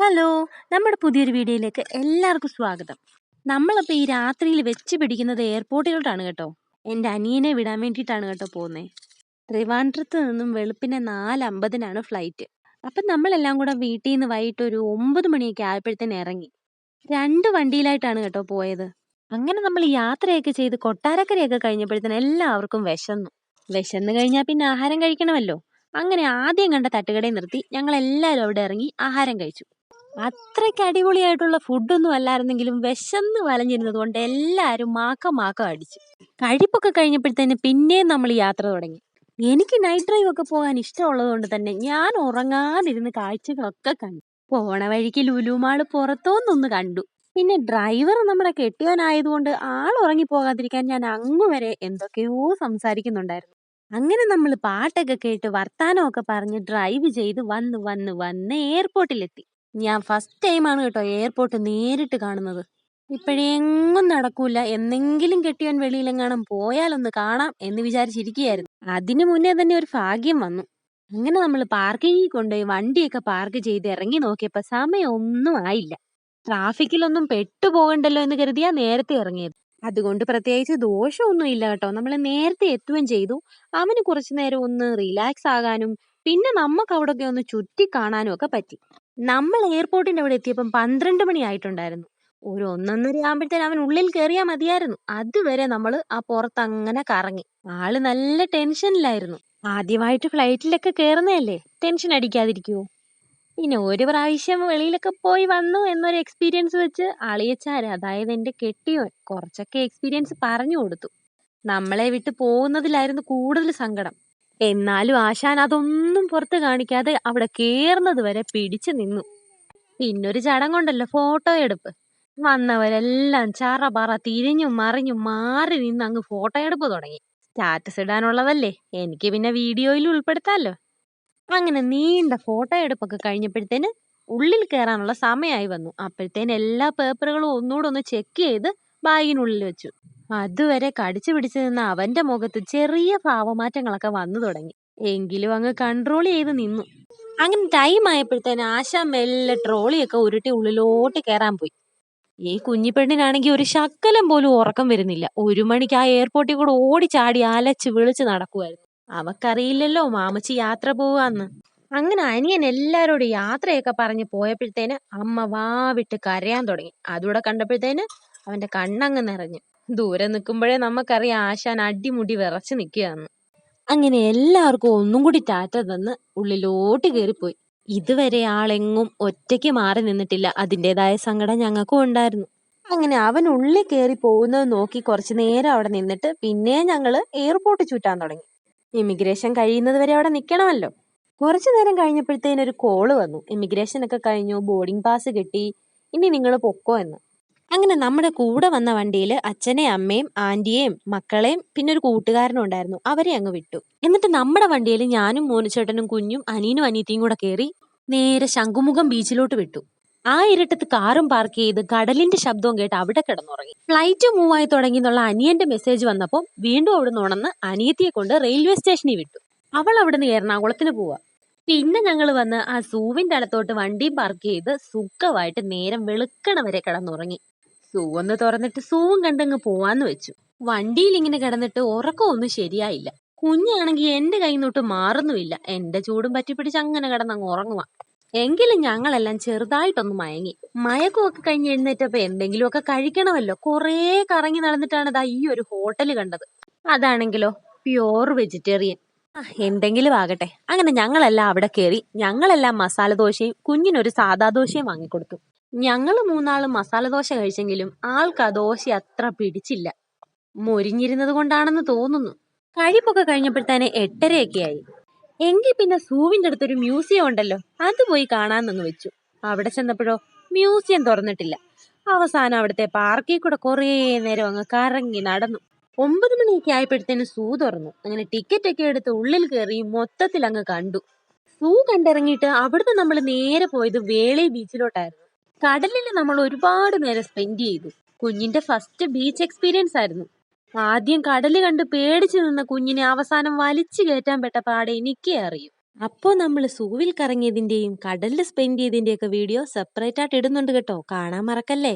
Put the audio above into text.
Hello! നമ്മുടെ പുതിയൊരു വീഡിയോയിലേക്ക് എല്ലാവർക്കും സ്വാഗതം. നമ്മളപ്പോൾ ഈ രാത്രിയിൽ വെച്ച് പിടിക്കുന്നത് എയർപോർട്ടിലോട്ടാണ് കേട്ടോ. എൻ്റെ അനിയനെ വിടാൻ വേണ്ടിയിട്ടാണ് കേട്ടോ പോകുന്നത്. ട്രിവാൻഡ്രത്ത് നിന്നും വെളുപ്പിനെ 4:50-നാണ് ഫ്ലൈറ്റ്. അപ്പം നമ്മളെല്ലാം കൂടെ വീട്ടിൽ നിന്ന് വൈകിട്ട് ഒരു 9 മണിയൊക്കെ ആയപ്പോഴത്തേന് ഇറങ്ങി. 2 വണ്ടിയിലായിട്ടാണ് കേട്ടോ പോയത്. അങ്ങനെ നമ്മൾ യാത്രയൊക്കെ ചെയ്ത് കൊട്ടാരക്കരയൊക്കെ കഴിഞ്ഞപ്പോഴത്തേന് എല്ലാവർക്കും വിശന്നു. വിശന്ന് കഴിഞ്ഞാൽ പിന്നെ ആഹാരം കഴിക്കണമല്ലോ. അങ്ങനെ ആദ്യം കണ്ട തട്ടുകടയിൽ നിർത്തി ഞങ്ങൾ എല്ലാവരും അവിടെ ഇറങ്ങി ആഹാരം കഴിച്ചു. അത്രയ്ക്ക് അടിപൊളിയായിട്ടുള്ള ഫുഡൊന്നും അല്ലായിരുന്നെങ്കിലും വിശന്ന് വലഞ്ഞിരുന്നത് കൊണ്ട് എല്ലാവരും മാക്കം അടിച്ചു. കഴിപ്പൊക്കെ കഴിഞ്ഞപ്പോഴത്തേന് പിന്നെയും നമ്മൾ യാത്ര തുടങ്ങി. എനിക്ക് നൈറ്റ് ഡ്രൈവ് ഒക്കെ പോകാൻ ഇഷ്ടമുള്ളത് കൊണ്ട് തന്നെ ഞാൻ ഉറങ്ങാതിരുന്ന് കാഴ്ചകളൊക്കെ കണ്ടു. പോണ വഴിക്ക് ലുലു മാള് പുറത്തോന്നൊന്ന് കണ്ടു. പിന്നെ ഡ്രൈവർ നമ്മുടെ കെട്ടിയവനായതുകൊണ്ട് ആൾ ഉറങ്ങി പോകാതിരിക്കാൻ ഞാൻ അങ്ങുവരെ എന്തൊക്കെയോ സംസാരിക്കുന്നുണ്ടായിരുന്നു. അങ്ങനെ നമ്മൾ പാട്ടൊക്കെ കേട്ട് വർത്താനമൊക്കെ പറഞ്ഞ് ഡ്രൈവ് ചെയ്ത് വന്ന് എയർപോർട്ടിലെത്തി. ഞാൻ ഫസ്റ്റ് ടൈമാണ് കേട്ടോ എയർപോർട്ട് നേരിട്ട് കാണുന്നത്. ഇപ്പോഴെങ്ങും നടക്കൂല, എന്നെങ്കിലും കെട്ടിയവൻ വെളിയിലെങ്ങാനും പോയാലൊന്ന് കാണാം എന്ന് വിചാരിച്ചിരിക്കുകയായിരുന്നു. അതിനു മുന്നേ തന്നെ ഒരു ഭാഗ്യം വന്നു. അങ്ങനെ നമ്മൾ പാർക്കിങ്ങിൽ കൊണ്ടുപോയി വണ്ടിയൊക്കെ പാർക്ക് ചെയ്ത് ഇറങ്ങി നോക്കിയപ്പോൾ സമയം ഒന്നും ആയില്ല. ട്രാഫിക്കിലൊന്നും പെട്ടുപോകണ്ടല്ലോ എന്ന് കരുതിയാ നേരത്തെ ഇറങ്ങിയത്. അതുകൊണ്ട് പ്രത്യേകിച്ച് ദോഷമൊന്നും ഇല്ല കേട്ടോ. നമ്മൾ നേരത്തെ എത്തുകയും ചെയ്തു. അവന് കുറച്ചു നേരം ഒന്ന് റിലാക്സ് ആകാനും പിന്നെ നമുക്ക് അവിടെയൊക്കെ ഒന്ന് ചുറ്റി കാണാനും ഒക്കെ പറ്റി. നമ്മൾ എയർപോർട്ടിന്റെ അവിടെ എത്തിയപ്പം 12 മണി ആയിട്ടുണ്ടായിരുന്നു. ഒരു 1:30 ആകുമ്പോഴത്തേന് അവൻ ഉള്ളിൽ കയറിയാൽ മതിയായിരുന്നു. അതുവരെ നമ്മൾ ആ പുറത്ത് അങ്ങനെ കറങ്ങി. ആള് നല്ല ടെൻഷനിലായിരുന്നു. ആദ്യമായിട്ട് ഫ്ലൈറ്റിലൊക്കെ കയറുന്നതല്ലേ, ടെൻഷൻ അടിക്കാതിരിക്കുവോ? പിന്നെ ഒരു പ്രാവശ്യം വെളിയിലൊക്കെ പോയി വന്നു എന്നൊരു എക്സ്പീരിയൻസ് വെച്ച് അളിയച്ചാര്, അതായത് എന്റെ കെട്ടിയോൻ, കുറച്ചൊക്കെ എക്സ്പീരിയൻസ് പറഞ്ഞു കൊടുത്തു. നമ്മളെ വിട്ട് പോകുന്നതിലായിരുന്നു കൂടുതൽ സങ്കടം. എന്നാലും ആശാൻ അതൊന്നും പുറത്ത് കാണിക്കാതെ അവിടെ കേറുന്നത് വരെ പിടിച്ചു നിന്നു. പിന്നൊരു ചടങ്ങുണ്ടല്ലോ, ഫോട്ടോ എടുപ്പ്. വന്നവരെല്ലാം ചറ തിരിഞ്ഞും മറിഞ്ഞും മാറി നിന്ന് അങ്ങ് ഫോട്ടോ എടുപ്പ് തുടങ്ങി. സ്റ്റാറ്റസ് ഇടാനുള്ളതല്ലേ, എനിക്ക് പിന്നെ വീഡിയോയിൽ ഉൾപ്പെടുത്താമല്ലോ. അങ്ങനെ നീണ്ട ഫോട്ടോ എടുപ്പൊക്കെ കഴിഞ്ഞപ്പോഴത്തേന് ഉള്ളിൽ കയറാനുള്ള സമയമായി വന്നു. അപ്പോഴത്തേന് എല്ലാ പേപ്പറുകളും ഒന്നുകൂടെ ഒന്ന് ചെക്ക് ചെയ്ത് ബാഗിനുള്ളിൽ വെച്ചു. അതുവരെ കടിച്ചു പിടിച്ചു നിന്ന അവന്റെ മുഖത്ത് ചെറിയ ഭാവമാറ്റങ്ങളൊക്കെ വന്നു തുടങ്ങി. എങ്കിലും അങ്ങ് കൺട്രോൾ ചെയ്ത് നിന്നു. അങ്ങനെ ടൈം ആയപ്പോഴത്തേന് ആശാൻ മെല്ലെ ട്രോളിയൊക്കെ ഉരുട്ടി ഉള്ളിലോട്ട് കയറാൻ പോയി. ഈ കുഞ്ഞിപ്പെണ്ണിനാണെങ്കിൽ ഒരു ശക്കലം പോലും ഉറക്കം വരുന്നില്ല. 1 മണിക്ക് ആ എയർപോർട്ടിൽ കൂടെ ഓടിച്ചാടി അലച്ച് വിളിച്ച് നടക്കുമായിരുന്നു. അവക്കറിയില്ലല്ലോ മാമച്ചി യാത്ര പോവാന്ന്. അങ്ങനെ അനിയൻ എല്ലാരോടും യാത്രയൊക്കെ പറഞ്ഞ് പോയപ്പോഴത്തേന് അമ്മ വാവിട്ട് കരയാൻ തുടങ്ങി. അതുകൂടെ കണ്ടപ്പോഴത്തേന് അവന്റെ കണ്ണങ്ങ് നിറഞ്ഞു. ദൂരെ നിൽക്കുമ്പോഴേ നമുക്കറിയാം ആശാൻ അടിമുടി വിറച്ച് നിൽക്കുകയെന്ന്. അങ്ങനെ എല്ലാവർക്കും ഒന്നും കൂടി ടാറ്റ തന്ന് ഉള്ളിലോട്ട് കയറിപ്പോയി. ഇതുവരെ ആളെങ്ങും ഒറ്റയ്ക്ക് മാറി നിന്നിട്ടില്ല. അതിൻ്റെതായ സങ്കടം ഞങ്ങൾക്കും ഉണ്ടായിരുന്നു. അങ്ങനെ അവൻ ഉള്ളിൽ കയറി പോകുന്നത് നോക്കി കുറച്ചു നേരം അവിടെ നിന്നിട്ട് പിന്നെ ഞങ്ങള് എയർപോർട്ട് ചുറ്റാൻ തുടങ്ങി. ഇമിഗ്രേഷൻ കഴിയുന്നത് വരെ അവിടെ നിൽക്കണമല്ലോ. കുറച്ചു നേരം കഴിഞ്ഞപ്പോഴത്തേനൊരു കോള് വന്നു. ഇമിഗ്രേഷൻ ഒക്കെ കഴിഞ്ഞു, ബോർഡിംഗ് പാസ് കിട്ടി, ഇനി നിങ്ങൾ പൊക്കോ എന്ന്. അങ്ങനെ നമ്മുടെ കൂടെ വന്ന വണ്ടിയിൽ അച്ഛനെയും അമ്മയും ആന്റിയെയും മക്കളെയും പിന്നെ ഒരു കൂട്ടുകാരനും ഉണ്ടായിരുന്നു. അവരെ അങ്ങ് വിട്ടു. എന്നിട്ട് നമ്മുടെ വണ്ടിയിൽ ഞാനും മോനുചേട്ടനും കുഞ്ഞും അനിയനും അനിയത്തിയും കൂടെ കയറി നേരെ ശംഖുമുഖം ബീച്ചിലോട്ട് വിട്ടു. ആ ഇരുട്ടത്ത് കാറും പാർക്ക് ചെയ്ത് കടലിന്റെ ശബ്ദവും കേട്ട് അവിടെ കിടന്നുറങ്ങി. ഫ്ലൈറ്റ് മൂവ് ആയി തുടങ്ങി എന്നുള്ള അനിയന്റെ മെസ്സേജ് വന്നപ്പോൾ വീണ്ടും അവിടുന്ന് ഉണർന്ന് അനിയത്തിയെ കൊണ്ട് റെയിൽവേ സ്റ്റേഷനിൽ വിട്ടു. അവൾ അവിടുന്ന് എറണാകുളത്തിന് പോവാ. പിന്നെ ഞങ്ങൾ വന്ന് ആ സൂവിന്റെ അടുത്തോട്ട് വണ്ടി പാർക്ക് ചെയ്ത് സുഖമായിട്ട് നേരം വെളുക്കണ വരെ കിടന്നുറങ്ങി. സൂ ഒന്ന് തുറന്നിട്ട് സൂവും കണ്ടങ്ങ് പോവാന്ന് വെച്ചു. വണ്ടിയിൽ ഇങ്ങനെ കിടന്നിട്ട് ഉറക്കമൊന്നും ശരിയായില്ല. കുഞ്ഞാണെങ്കിൽ എന്റെ കൈ തൊട്ട് മാറുന്നുമില്ല. എന്റെ ചൂടും പറ്റിപ്പിടിച്ച് അങ്ങനെ കിടന്നങ്ങ് ഉറങ്ങുക. എങ്കിലും ഞങ്ങളെല്ലാം ചെറുതായിട്ടൊന്ന് മയങ്ങി. മയക്കമൊക്കെ കഴിഞ്ഞ് എഴുന്നേറ്റപ്പോ എന്തെങ്കിലുമൊക്കെ കഴിക്കണമല്ലോ. കുറേ കറങ്ങി നടന്നിട്ടാണ് ദാ ഈ ഒരു ഹോട്ടൽ കണ്ടത്. അതാണെങ്കിലോ പ്യോർ വെജിറ്റേറിയൻ. എന്തെങ്കിലും ആകട്ടെ. അങ്ങനെ ഞങ്ങളെല്ലാം അവിടെ കയറി. ഞങ്ങളെല്ലാം മസാല ദോശയും കുഞ്ഞിനൊരു സാദാ ദോശയും വാങ്ങിക്കൊടുത്തു. ഞങ്ങൾ 3 മസാല ദോശ കഴിച്ചെങ്കിലും ആൾക്ക് ആ ദോശ അത്ര പിടിച്ചില്ല. മൊരിഞ്ഞിരുന്നത് കൊണ്ടാണെന്ന് തോന്നുന്നു. കഴിപ്പൊക്കെ കഴിഞ്ഞപ്പോഴത്തേനെ 8:30 ആയി. എങ്കിൽ പിന്നെ സൂവിന്റെ അടുത്തൊരു മ്യൂസിയം ഉണ്ടല്ലോ, അത് പോയി കാണാന്നങ്ങ് വെച്ചു. അവിടെ ചെന്നപ്പോഴോ മ്യൂസിയം തുറന്നിട്ടില്ല. അവസാനം അവിടുത്തെ പാർക്കിൽ കൂടെ കുറേ നേരം അങ്ങ് കറങ്ങി നടന്നു. 9 മണിയൊക്കെ ആയപ്പോഴത്തേന് സൂ തുറന്നു. അങ്ങനെ ടിക്കറ്റ് ഒക്കെ എടുത്ത് ഉള്ളിൽ കയറി മൊത്തത്തിൽ അങ്ങ് കണ്ടു. സൂ കണ്ടിറങ്ങിയിട്ട് അവിടുന്ന് നമ്മൾ നേരെ പോയത് വേളി ബീച്ചിലോട്ടായിരുന്നു. കടലിൽ നമ്മൾ ഒരുപാട് നേരം സ്പെൻഡ് ചെയ്തു. കുഞ്ഞിന്റെ ഫസ്റ്റ് ബീച്ച് എക്സ്പീരിയൻസ് ആയിരുന്നു. ആദ്യം കടല് കണ്ട് പേടിച്ചു നിന്ന കുഞ്ഞിനെ അവസാനം വലിച്ചു കയറ്റാൻ പെട്ട പാടെ എനിക്കേ അറിയൂ. അപ്പോൾ നമ്മൾ സൂവിൽ കറങ്ങിയതിന്റെയും കടലിൽ സ്പെൻഡ് ചെയ്തതിന്റെയൊക്കെ വീഡിയോ സെപ്പറേറ്റ് ആയിട്ട് ഇടുന്നുണ്ട് കേട്ടോ, കാണാൻ മറക്കല്ലേ.